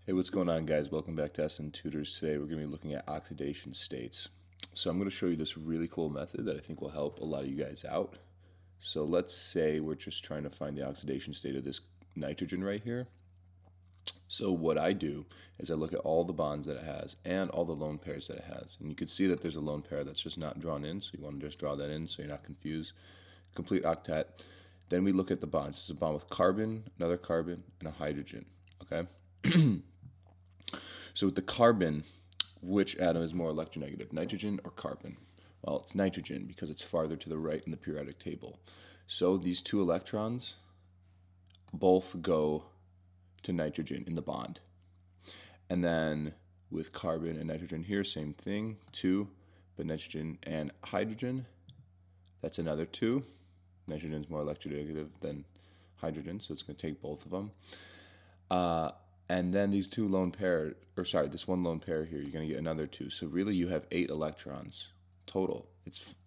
Hey, what's going on, guys? Welcome back to SN Tutors. Today we're going to be looking at oxidation states. So I'm going to show you this really cool method that I think will help a lot of you guys out. So let's say we're just trying to find the oxidation state of this nitrogen right here. So what I do is I look at all the bonds that it has and all the lone pairs that it has. And you can see that there's a lone pair that's just not drawn in, so you want to just draw that in so you're not confused. Complete octet. Then we look at the bonds. This is a bond with carbon, another carbon, and a hydrogen. Okay? So with the carbon, which atom is more electronegative, nitrogen or carbon? Well, it's nitrogen because it's farther to the right in the periodic table. So these two electrons both go to nitrogen in the bond. And then with carbon and nitrogen here, same thing, 2, but nitrogen and hydrogen, that's another 2. Nitrogen is more electronegative than hydrogen, so it's going to take both of them. And then these two lone pair, this one lone pair here, you're going to get another 2. So really you have 8 electrons total.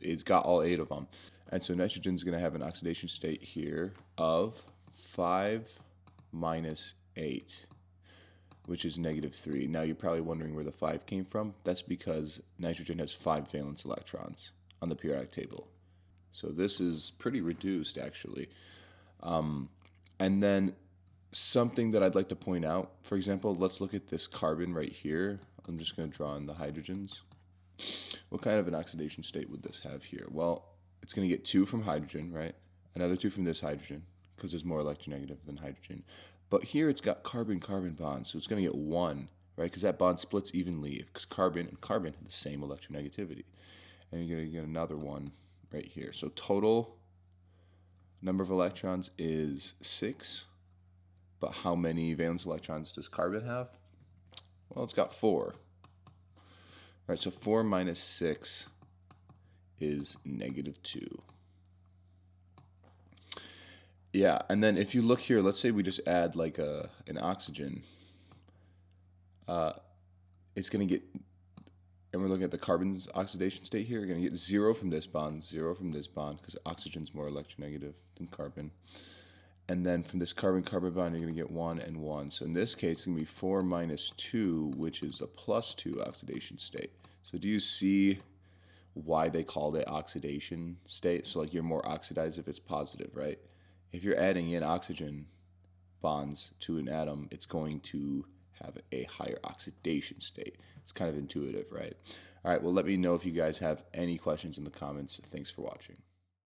It's got all 8 of them. And so nitrogen is going to have an oxidation state here of 5 minus 8, which is -3. Now you're probably wondering where the 5 came from. That's because nitrogen has 5 valence electrons on the periodic table. So this is pretty reduced, actually. And then something that I'd like to point out, for example, let's look at this carbon right here. I'm just going to draw in the hydrogens. What kind of an oxidation state would this have here? Well, it's going to get 2 from hydrogen, right? Another 2 from this hydrogen, because it's more electronegative than hydrogen. But here it's got carbon-carbon bonds, so it's going to get 1, right? Because that bond splits evenly, because carbon and carbon have the same electronegativity. And you're going to get another 1 right here. So total number of electrons is 6. But how many valence electrons does carbon have? Well, it's got 4. All right, so 4 minus 6 is -2. Yeah, and then if you look here, let's say we just add like an oxygen. It's going to get, and we're looking at the carbon's oxidation state here, you're going to get 0 from this bond, 0 from this bond, because oxygen's more electronegative than carbon. And then from this carbon-carbon bond, you're going to get 1 and 1. So in this case, it's going to be 4 minus 2, which is a +2 oxidation state. So do you see why they called it oxidation state? So like you're more oxidized if it's positive, right? If you're adding in oxygen bonds to an atom, it's going to have a higher oxidation state. It's kind of intuitive, right? All right, well, let me know if you guys have any questions in the comments. Thanks for watching.